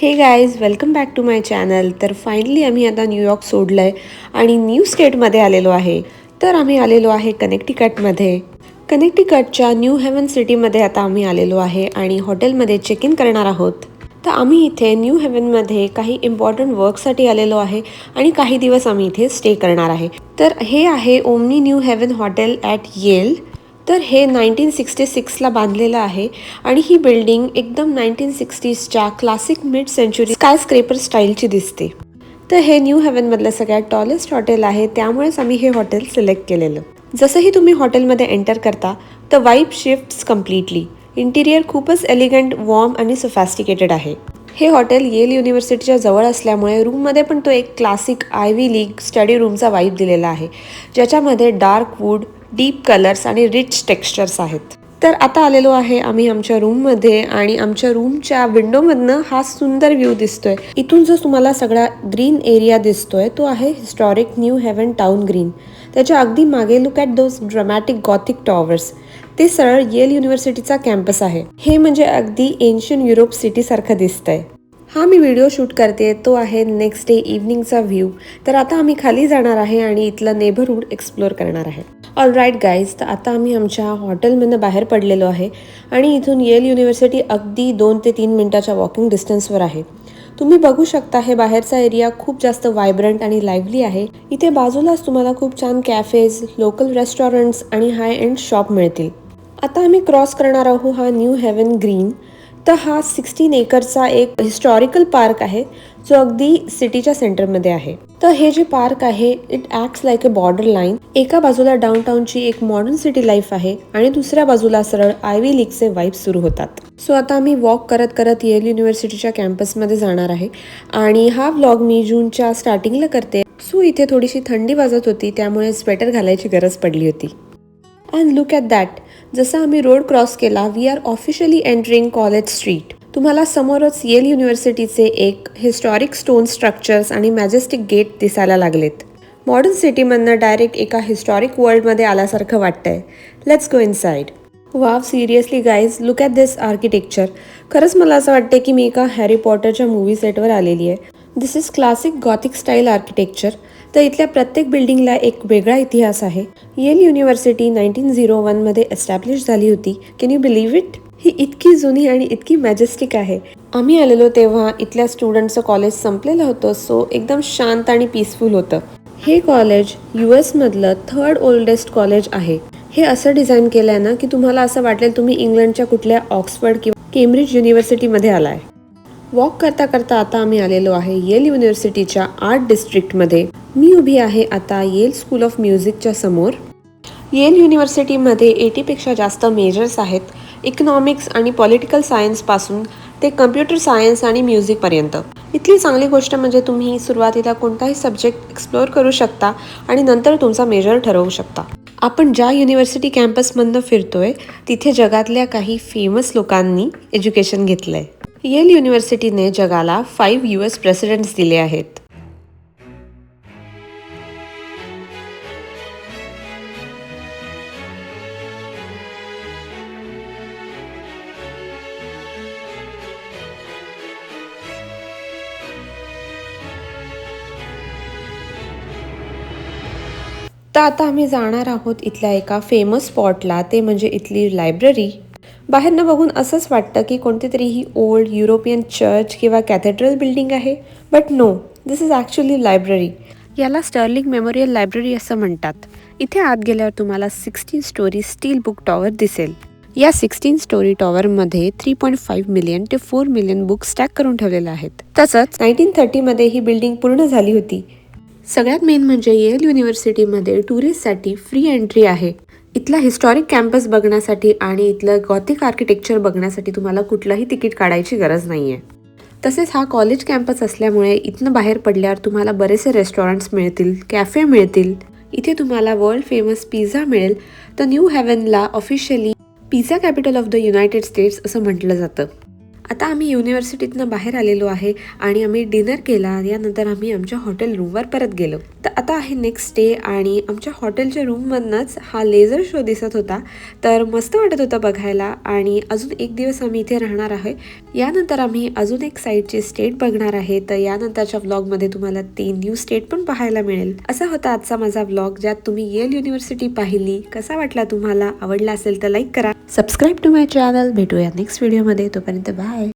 हे guys, welcome back to my channel. तर finally आम्ही आता न्यूयॉर्क सोडलं आहे आणि न्यू स्टेटमध्ये आलेलो आहे. तर आम्ही आलेलो आहे कनेक्टिकटमध्ये. कनेक्टिकटच्या न्यू हेवन सिटीमध्ये आता आम्ही आलेलो आहे आणि हॉटेलमध्ये चेक इन करणार आहोत. तर आम्ही इथे न्यू हेवनमध्ये काही इम्पॉर्टंट वर्कसाठी आलेलो आहे आणि काही दिवस आम्ही इथे स्टे करणार आहे. तर हे आहे Omni New Haven hotel at Yale. तर हे 1966ला बांधलेलं आहे आणि ही बिल्डिंग एकदम 1960sच्या क्लासिक मिड सेंचुरी स्कायस्क्रेपर स्टाईलची दिसते. तर हे न्यू हेवनमधलं सगळ्यात टॉलेस्ट हॉटेल आहे, त्यामुळेच आम्ही हे हॉटेल सिलेक्ट केलेलं. जसंही तुम्ही हॉटेलमध्ये एंटर करता तर वाईब शिफ्ट्स कम्प्लिटली. इंटिरियर खूपच एलिगंट, वॉर्म आणि सोफॅस्टिकेटेड आहे. हे हॉटेल येल युनिव्हर्सिटीच्या जवळ असल्यामुळे रूममध्ये पण तो एक क्लासिक आयव्ही लीग स्टडी रूमचा वाईब दिलेला आहे, ज्याच्यामध्ये डार्क वूड, डीप कलर्स आणि रिच टेक्स्चर्स आहेत. तर आता आलेलो आहे आम्ही आमच्या रूममध्ये आणि आमच्या रूमच्या विंडोमधनं हा सुंदर व्ह्यू दिसतोय. इथून जो तुम्हाला सगळा ग्रीन एरिया दिसतोय तो आहे historic New Haven town green. त्याच्या अगदी मागे look at those dramatic gothic towers. ते सरळ येल युनिव्हर्सिटीचा कॅम्पस आहे. हे म्हणजे अगदी एन्शियंट युरोप सिटी सारखं दिसतंय. हा मी व्हिडिओ शूट करते तो आहे नेक्स्ट डे इव्हनिंगचा व्ह्यू. तर आता आम्ही खाली जाणार आहे आणि इथलं नेबरहूड एक्सप्लोर करणार आहे. ऑल राईट गाईज, तर आता आम्ही आमच्या हॉटेलमधनं बाहेर पडलेलो आहे आणि इथून येल युनिव्हर्सिटी अगदी 2 ते 3 मिनिटाच्या वॉकिंग डिस्टन्सवर आहे. तुम्ही बघू शकता हे बाहेरचा एरिया खूप जास्त व्हायब्रंट आणि लाईव्हली आहे. इथे बाजूलाच तुम्हाला खूप छान कॅफेज, लोकल रेस्टॉरंट्स आणि हाय एंड शॉप मिळतील. आता आम्ही क्रॉस करणार आहोत हा न्यू हेवन ग्रीन. तर हा 16 एकरचा एक हिस्टॉरिकल पार्क आहे जो अगदी सिटीच्या सेंटरमध्ये आहे. तर हे जे पार्क आहे it acts like a border line. एका बाजूला डाऊनटाऊनची एक मॉडर्न सिटी लाईफ आहे आणि दुसऱ्या बाजूला सरळ आयव्ही लीगचे वाईब्स सुरू होतात. सो आता आम्ही वॉक करत करत येल युनिव्हर्सिटीच्या कॅम्पसमध्ये जाणार आहे आणि हा व्लॉग मी जूनच्या स्टार्टिंगला करते. सो इथे थोडीशी थंडी वाजत होती, त्यामुळे स्वेटर घालायची गरज पडली होती. अँड लुक ॲट दॅट, जसं आम्ही रोड क्रॉस केला we are officially entering college street. तुम्हाला समोरच येल युनिव्हर्सिटीचे एक हिस्टॉरिक स्टोन स्ट्रक्चर्स आणि मॅजेस्टिक गेट दिसायला लागलेत. मॉडर्न सिटीमधनं डायरेक्ट एका हिस्टॉरिक वर्ल्डमध्ये आल्यासारखं वाटतंय. Let's go inside. Wow, seriously guys, look at this architecture. खरंच मला असं वाटतं की मी एका हॅरी पॉटरच्या मूवी सेटवर आलेली आहे. This is classic gothic style architecture. तर इथल्या प्रत्येक बिल्डिंगला एक वेगळा इतिहास आहे. येल युनिव्हर्सिटी 1901मध्ये एस्टॅब्लिश झाली होती. Can you believe it? ही इतकी जुनी आणि इतकी मॅजेस्टिक आहे. आम्ही आलेलो तेव्हा इथल्या स्टुडंटचं कॉलेज संपलेलं होतं, सो एकदम शांत आणि पीसफुल होतं. हे कॉलेज US मधलं 3rd ओल्डेस्ट कॉलेज आहे. हे असं डिझाईन केलं आहे ना की तुम्हाला असं वाटेल तुम्ही इंग्लंडच्या कुठल्या ऑक्सफर्ड किंवा केम्ब्रिज युनिव्हर्सिटीमध्ये आलाय. वॉक करता करता आता आम्ही आलेलो आहे येल युनिव्हर्सिटीच्या आर्ट डिस्ट्रिक्टमध्ये. मी उभी आहे आता येल स्कूल ऑफ म्युझिकच्या समोर. येल युनिव्हर्सिटीमध्ये 80पेक्षा जास्त मेजर्स आहेत. इकॉनॉमिक्स आणि पॉलिटिकल सायन्सपासून ते कम्प्युटर सायन्स आणि म्युझिकपर्यंत. इथली चांगली गोष्ट म्हणजे तुम्ही सुरुवातीला कोणताही सब्जेक्ट एक्सप्लोअर करू शकता आणि नंतर तुमचा मेजर ठरवू शकता. आपण ज्या युनिव्हर्सिटी कॅम्पसमधनं फिरतोय तिथे जगातल्या काही फेमस लोकांनी एज्युकेशन घेतलंय. येल युनिव्हर्सिटीने जगाला 5 US प्रेसिडेंट्स दिले आहेत. तर आता आम्ही जाणार आहोत इथल्या एका फेमस स्पॉटला, ते म्हणजे इथली लायब्ररी. बाहेरनं बघून असंच वाटतं की कोणती तरी ही ओल्ड युरोपियन चर्च किंवा कॅथेड्रल बिल्डिंग आहे, but no, this is actually library. याला स्टर्लिंग मेमोरियल लायब्ररी असं म्हणतात. इथे आत गेल्यावर तुम्हाला 16 स्टोरी स्टील बुक टॉवर दिसेल. या 16 स्टोरी टॉवरमध्ये 3.5 मिलियन ते 4 मिलियन बुक स्टॅक करून ठेवलेले आहेत. तसंच 1930मध्ये ही बिल्डिंग पूर्ण झाली होती. सगळ्यात मेन म्हणजे येल युनिव्हर्सिटीमध्ये टुरिस्टसाठी फ्री एंट्री आहे. इथला हिस्टॉरिक कॅम्पस बघण्यासाठी आणि इथलं गॉथिक आर्किटेक्चर बघण्यासाठी तुम्हाला कुठलंही तिकीट काढायची गरज नाही आहे. तसेच हा कॉलेज कॅम्पस असल्यामुळे इथनं बाहेर पडल्यावर तुम्हाला बरेचसे रेस्टॉरंट्स मिळतील, कॅफे मिळतील. इथे तुम्हाला वर्ल्ड फेमस पिझ्झा मिळेल. तर न्यू हेवनला officially pizza capital of the United States असं म्हटलं जातं. आता आम्ही युनिव्हर्सिटीतनं बाहेर आलेलो आहे आणि आम्ही डिनर केला. यानंतर आम्ही आमच्या हॉटेल रूमवर परत गेलो. तर आता आहे नेक्स्ट डे आणि आमच्या हॉटेलच्या रूममधनंच हा लेझर शो दिसत होता. तर मस्त वाटत होतं बघायला आणि अजून एक दिवस आम्ही इथे राहणार आहे. यानंतर आम्ही अजून एक साईडची स्टेट बघणार आहे. तर यानंतरच्या व्लॉगमध्ये तुम्हाला ती न्यू स्टेट पण पाहायला मिळेल. असा होता आजचा माझा व्लॉग, ज्यात तुम्ही येल युनिव्हर्सिटी पाहिली. कसा वाटला तुम्हाला? आवडला असेल तर लाईक करा, सबस्क्राईब टू माय चॅनल. भेटूया नेक्स्ट व्हिडिओमध्ये. तोपर्यंत बाय.